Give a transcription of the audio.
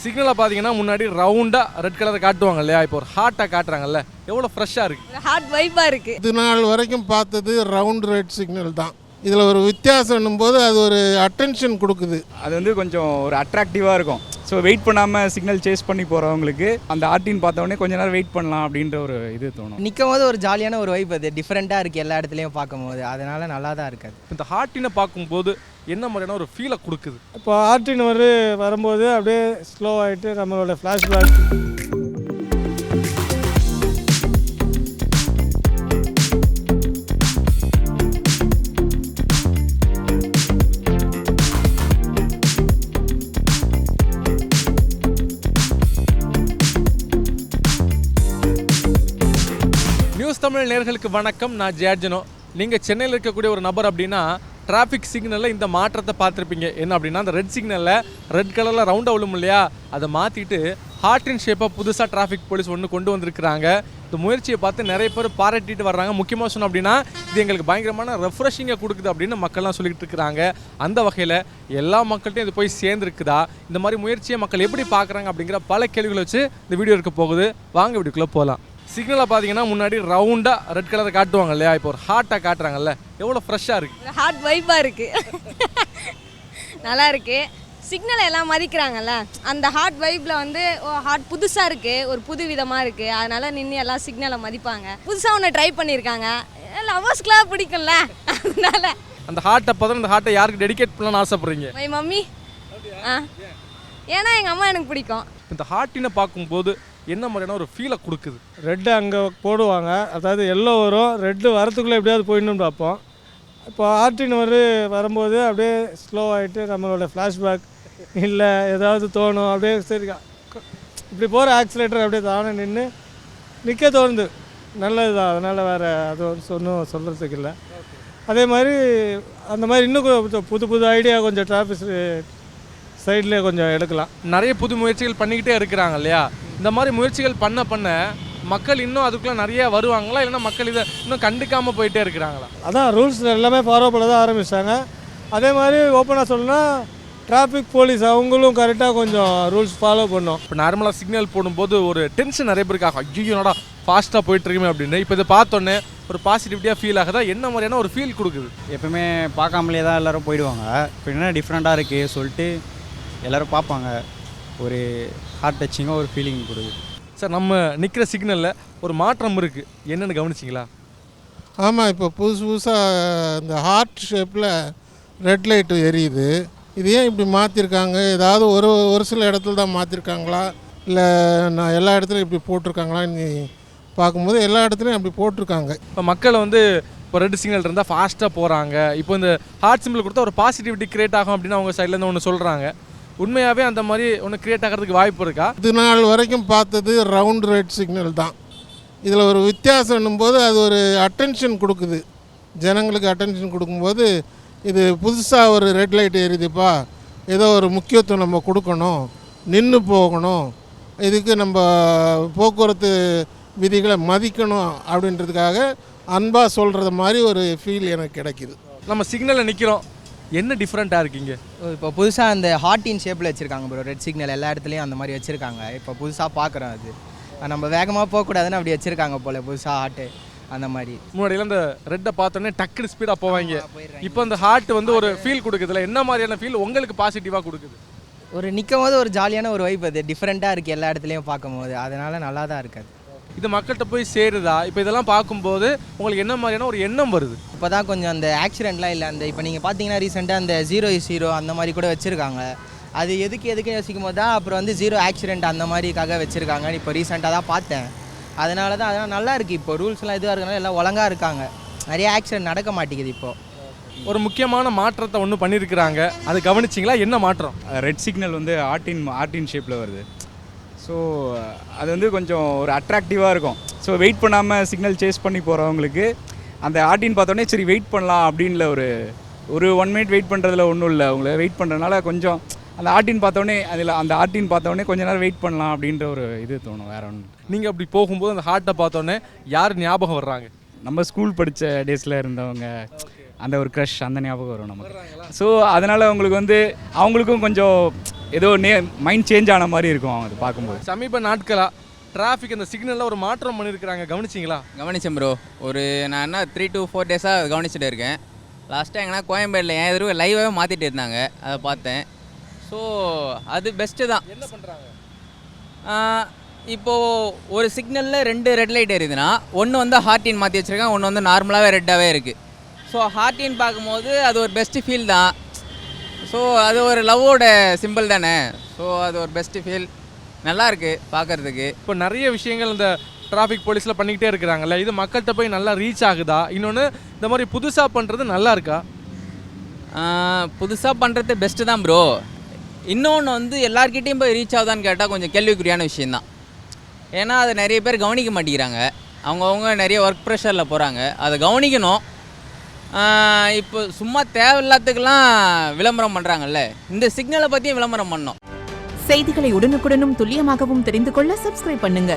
சிக்னலை பார்த்தீங்கன்னா முன்னாடி ரவுண்டாக ரெட் கலரை காட்டுவாங்க இல்லையா, இப்போ ஒரு ஹார்ட்டாக காட்டுறாங்கல்ல, எவ்வளோ ஃப்ரெஷ்ஷாக இருக்குது, ஹார்ட் வைப்பாக இருக்குது. இது நாள் வரைக்கும் பார்த்தது ரவுண்ட் ரெட் சிக்னல் தான். இதில் ஒரு வித்தியாசம் போது அது ஒரு அட்டென்ஷன் கொடுக்குது. அது வந்து கொஞ்சம் ஒரு அட்ராக்டிவாக இருக்கும். ஸோ வெயிட் பண்ணாமல் சிக்னல் சேஸ் பண்ணி போகிறவங்களுக்கு அந்த ஆர்டின் பார்த்தோன்னே கொஞ்ச நேரம் வெயிட் பண்ணலாம் அப்படின்ற ஒரு இது தோணும். நிற்கும் போது ஒரு ஜாலியான ஒரு வைப், அது டிஃப்ரெண்ட்டாக இருக்குது எல்லா இடத்துலையும் பார்க்கும்போது, அதனால் நல்லா தான் இருக்காது. இந்த ஹார்ட்டினை பார்க்கும்போது என்ன மாதிரியான ஒரு ஃபீலை கொடுக்குது? இப்போ ஆர்டின் வரும்போது அப்படியே ஸ்லோ ஆகிட்டு நம்மளோட ஃப்ளாஷ்பேக். நியூஸ் தமிழ் நேயர்களுக்கு வணக்கம். நான் ஜெயர்ஜனோ. நீங்கள் சென்னையில் இருக்கக்கூடிய ஒரு நபர் அப்படின்னா டிராஃபிக் சிக்னலில் இந்த மாற்றத்தை பார்த்துருப்பீங்க. என்ன அப்படின்னா, அந்த ரெட் சிக்னலில் ரெட் கலரில் ரவுண்டாக விழும் இல்லையா, அதை மாற்றிட்டு ஹார்ட்டின் ஷேப்பாக புதுசாக டிராஃபிக் போலீஸ் ஒன்று கொண்டு வந்திருக்கிறாங்க. இந்த முயற்சியை பார்த்து நிறைய பேர் பாராட்டிட்டு வர்றாங்க. முக்கியமாக சொன்னோம் அப்படின்னா, இது எங்களுக்கு பயங்கரமான ரெஃப்ரெஷிங்கை கொடுக்குது அப்படின்னு மக்கள்லாம் சொல்லிட்டு இருக்கிறாங்க. அந்த வகையில் எல்லா மக்கள்கிட்டையும் இது போய் சேர்ந்துருக்குதா, இந்த மாதிரி முயற்சியை மக்கள் எப்படி பார்க்குறாங்க அப்படிங்கிற பல கேள்விகளை வச்சு இந்த வீடியோ இருக்க போகுது. வாங்க வீடியோக்குள்ளே போகலாம். சிக்னலை பார்த்தீங்கன்னா முன்னாடி ரவுண்டாக ரெட் கலரை காட்டுவாங்க இல்லையா, இப்போ ஒரு ஹார்ட்டாக காட்டுறாங்கல்ல, எவ்வளோ ஃப்ரெஷ்ஷாக இருக்குது, ஹார்ட் வைப்பாக இருக்குது. நல்லா இருக்குது. சிக்னலை எல்லாம் மதிக்கிறாங்கல்ல, அந்த ஹார்ட் வைப்பில் வந்து ஹார்ட் புதுசாக இருக்குது, ஒரு புது விதமாக இருக்குது. அதனால் நின்று எல்லாம் சிக்னலை மதிப்பாங்க. புதுசாக ஒன்று ட்ரை பண்ணியிருக்காங்க, லவ்வர்ஸ்க்குலாம் பிடிக்கும்ல, அதனால அந்த ஹார்ட்டை பார்த்தா அந்த ஹார்ட்டை யாருக்கு டெடிகேட் பண்ணலாம்னு ஆசைப்படுறீங்க? My mummy. ஏன்னா எங்கள் அம்மா எனக்கு பிடிக்கும். இந்த ஹார்ட்டினை பார்க்கும்போது என்ன மாதிரியான ஒரு ஃபீலை கொடுக்குது? ரெட்டு அங்கே போடுவாங்க, அதாவது எல்லோ வரும், ரெட்டு வரத்துக்குள்ளே எப்படியாவது போயிடணும்னு பார்ப்போம். இப்போ ஆர்டின் வரும்போது அப்படியே ஸ்லோ ஆகிட்டு நம்மளோட ஃப்ளாஷ்பேக் இல்லை ஏதாவது தோணும், அப்படியே சரி இப்படி போகிற ஆக்சிலேட்டர் அப்படியே தானே நின்று நிற்க தோணுது. நல்லது தான், அதனால் வேறு அது ஒன்றும் சொல்கிறதுக்கு இல்லை. அதே மாதிரி அந்த மாதிரி இன்னும் கொஞ்சம் புது புது ஐடியா கொஞ்சம் டிராஃபிக் சைட்லேயே கொஞ்சம் எடுக்கலாம். நிறைய புது முயற்சிகள் பண்ணிக்கிட்டே இருக்கிறாங்க இல்லையா, இந்த மாதிரி முயற்சிகள் பண்ண மக்கள் இன்னும் அதுக்குள்ளே நிறைய வருவாங்களா, இல்லைன்னா மக்கள் இதை இன்னும் கண்டுக்காமல் போயிட்டே இருக்கிறாங்களா? அதான் ரூல்ஸ் எல்லாமே ஃபாலோ பண்ண தான் ஆரம்பிச்சிட்டாங்க. அதே மாதிரி ஓப்பனாக சொல்லணும்னா டிராஃபிக் போலீஸ் அவங்களும் கரெக்டாக கொஞ்சம் ரூல்ஸ் ஃபாலோ பண்ணோம். இப்போ நார்மலாக சிக்னல் போடும்போது ஒரு டென்ஷன் நிறைய பேருக்கு ஆகும், ஐயோடா ஃபாஸ்ட்டாக போயிட்டுருக்குமே அப்படின்னு. இப்போ இதை பார்த்தோன்னே ஒரு பாசிட்டிவிட்டியாக ஃபீல் ஆகுதா, என்ன மாதிரியான ஒரு ஃபீல் கொடுக்குது? எப்பவுமே பார்க்காமலே தான் எல்லோரும் போயிடுவாங்க. இப்போ என்ன டிஃப்ரெண்ட்டாக இருக்குது சொல்லிட்டு எல்லோரும் பார்ப்பாங்க. ஒரு ஹார்ட் டச்சிங்காக ஒரு ஃபீலிங் கொடுக்குது. சார், நம்ம நிற்கிற சிக்னலில் ஒரு மாற்றம் இருக்குது, என்னென்னு கவனிச்சிங்களா? ஆமாம், இப்போ புதுசாக இந்த ஹார்ட் ஷேப்பில் ரெட் லைட்டு எரியுது. இது ஏன் இப்படி மாற்றிருக்காங்க? ஏதாவது ஒரு சில இடத்துல தான் மாற்றிருக்காங்களா, இல்லை நான் எல்லா இடத்துலையும் இப்படி போட்டிருக்காங்களான்னு பார்க்கும்போது எல்லா இடத்துலையும் அப்படி போட்டிருக்காங்க. இப்போ மக்கள் இப்போ ரெட் சிக்னல் இருந்தால் ஃபாஸ்ட்டாக போகிறாங்க. இப்போ இந்த ஹார்ட் சிம்பிள் கொடுத்தா ஒரு பாசிட்டிவிட்டி கிரியேட் ஆகும் அப்படின்னு அவங்க சைட்லேருந்து ஒன்று சொல்கிறாங்க. உண்மையாகவே அந்த மாதிரி ஒன்று கிரியேட் ஆகிறதுக்கு வாய்ப்பு இருக்கா? இது நாள் வரைக்கும் பார்த்தது ரவுண்ட் ரெட் சிக்னல் தான். இதில் ஒரு வித்தியாசம் போது அது ஒரு அட்டென்ஷன் கொடுக்குது, ஜனங்களுக்கு அட்டென்ஷன் கொடுக்கும்போது இது புதுசாக ஒரு ரெட் லைட் எரியுதுப்பா, ஏதோ ஒரு முக்கியத்துவம் நம்ம கொடுக்கணும், நின்று போகணும், இதுக்கு நம்ம போக்குவரத்து விதிகளை மதிக்கணும் அப்படின்றதுக்காக அன்பாக சொல்கிறது மாதிரி ஒரு ஃபீல் எனக்கு கிடைக்கிது. நம்ம சிக்னலில் நிற்கிறோம், என்ன டிஃப்ரெண்ட்டாக இருக்கீங்க? இப்போ புதுசாக அந்த ஹார்ட்டின் ஷேப்பில் வச்சுருக்காங்க ப்ரோ, ரெட் சிக்னல் எல்லா இடத்துலையும் அந்த மாதிரி வச்சுருக்காங்க. இப்போ புதுசாக பார்க்குறோம், அது நம்ம வேகமாக போகக்கூடாதுன்னு அப்படி வச்சுருக்காங்க போல் புதுசாக ஹார்ட்டு. அந்த மாதிரி முன்னாடியெல்லாம் இந்த ரெட்டை பார்த்தோன்னே டக்குனு ஸ்பீடாக போவாங்க. இப்போ அந்த ஹார்ட் ஒரு ஃபீல் கொடுக்குதுல, என்ன மாதிரியான ஃபீல் உங்களுக்கு பாசிட்டிவாக கொடுக்குது? ஒரு நிற்கும் போது ஒரு ஜாலியான ஒரு வைப், அது டிஃப்ரெண்ட்டாக இருக்குது எல்லா இடத்துலையும் பார்க்கும்போது, அதனால் நல்லா தான் இருக்காது. இது மக்கள்கிட்ட போய் சேருதா? இப்போ இதெல்லாம் பார்க்கும்போது உங்களுக்கு என்ன மாதிரியான ஒரு எண்ணம் வருது? இப்போ தான் கொஞ்சம் அந்த ஆக்சிடெண்ட்லாம் இல்லை, அந்த இப்போ நீங்கள் பார்த்தீங்கன்னா ரீசெண்டாக அந்த 0 அந்த மாதிரி கூட வச்சுருக்காங்க. அது எதுக்கு யோசிக்கும் போது தான் அப்புறம் 0 ஆக்சிடெண்ட் அந்த மாதிரிக்காக வச்சுருக்காங்க. இப்போ ரீசெண்டாக தான் பார்த்தேன். அதனால நல்லா இருக்குது. இப்போ ரூல்ஸ்லாம் இதுவாக இருக்கனால எல்லாம் ஒழுங்காக இருக்காங்க, நிறைய ஆக்சிடெண்ட் நடக்க மாட்டேங்குது. இப்போது ஒரு முக்கியமான மாற்றத்தை ஒன்று பண்ணியிருக்கிறாங்க, அது கவனிச்சிங்களா? என்ன மாற்றம்? ரெட் சிக்னல் வந்து ஆர்டின் ஷேப்பில் வருது. ஸோ அது வந்து கொஞ்சம் ஒரு அட்ராக்டிவாக இருக்கும். ஸோ வெயிட் பண்ணாமல் சிக்னல் சேஸ் பண்ணி போகிறவங்களுக்கு அந்த ஆர்டின் பார்த்தோன்னே சரி வெயிட் பண்ணலாம் அப்படின்ல ஒரு 1 மினிட் வெயிட் பண்ணுறதுல ஒன்றும் இல்லை. அவங்கள வெயிட் பண்ணுறதுனால கொஞ்சம் அந்த ஆர்டின் பார்த்தோன்னே கொஞ்ச நேரம் வெயிட் பண்ணலாம் அப்படின்ற ஒரு இது தோணும், வேறு ஒன்று. நீங்கள் அப்படி போகும்போது அந்த ஹார்ட்டை பார்த்தோன்னே யார் ஞாபகம் வர்றாங்க? நம்ம ஸ்கூல் படித்த டேஸில் இருந்தவங்க, அந்த ஒரு க்ரஷ் அந்த ஞாபகம் வரும் நமக்கு. ஸோ அதனால் அவங்களுக்கு வந்து அவங்களுக்கும் கொஞ்சம் ஏதோ மைண்ட் சேஞ்ச் ஆன மாதிரி இருக்கும் அவங்க அதை பார்க்கும்போது. சமீப நாட்களாக டிராஃபிக் இந்த சிக்னலில் ஒரு மாற்றம் பண்ணியிருக்கிறாங்க, கவனிச்சிங்களா? கவனிச்சேன் ப்ரோ. ஒரு நான் என்ன 3 to 4 டேஸாக கவனிச்சுட்டு இருக்கேன். லாஸ்ட்டாக எங்கன்னா கோயம்பேடில் என் எதிர்ப்பு லைவாகவே மாற்றிட்டு இருந்தாங்க, அதை பார்த்தேன். ஸோ அது பெஸ்ட்டு தான். என்ன பண்ணுறாங்க? இப்போது ஒரு சிக்னலில் 2 ரெட் லைட் எரியுதுன்னா ஒன்று வந்து ஹார்டின் மாற்றி வச்சுருக்காங்க, ஒன்று வந்து நார்மலாகவே ரெட்டாகவே இருக்குது. ஸோ ஹார்டின் பார்க்கும்போது அது ஒரு பெஸ்ட்டு ஃபீல் தான். ஸோ அது ஒரு லவ்வோட சிம்பிள் தானே. ஸோ அது ஒரு பெஸ்ட்டு ஃபீல், நல்லா இருக்குது பார்க்குறதுக்கு. இப்போ நிறைய விஷயங்கள் இந்த டிராஃபிக் போலீஸில் பண்ணிக்கிட்டே இருக்கிறாங்கல்ல, இது மக்கள்கிட்ட போய் நல்லா ரீச் ஆகுதா? இன்னொன்று இந்த மாதிரி புதுசாக பண்ணுறது நல்லா இருக்கா? புதுசாக பண்ணுறது பெஸ்ட்டு தான் ப்ரோ. இன்னொன்று வந்து எல்லார்கிட்டையும் போய் ரீச் ஆகுதான்னு கேட்டால் கொஞ்சம் கேள்விக்குறியான விஷயந்தான். ஏன்னா அதை நிறைய பேர் கவனிக்க மாட்டேங்கிறாங்க. அவங்கவுங்க நிறைய ஒர்க் ப்ரெஷரில் போகிறாங்க, அதை கவனிக்கணும். இப்போ சும்மா தேவையில்லாத்துக்கெல்லாம் விளம்பரம் பண்ணுறாங்கல்ல, இந்த சிக்னலை பற்றியும் விளம்பரம் பண்ணோம். செய்திகளை உடனுக்குடனும் துல்லியமாகவும் தெரிந்து கொள்ள சப்ஸ்கிரைப் பண்ணுங்க.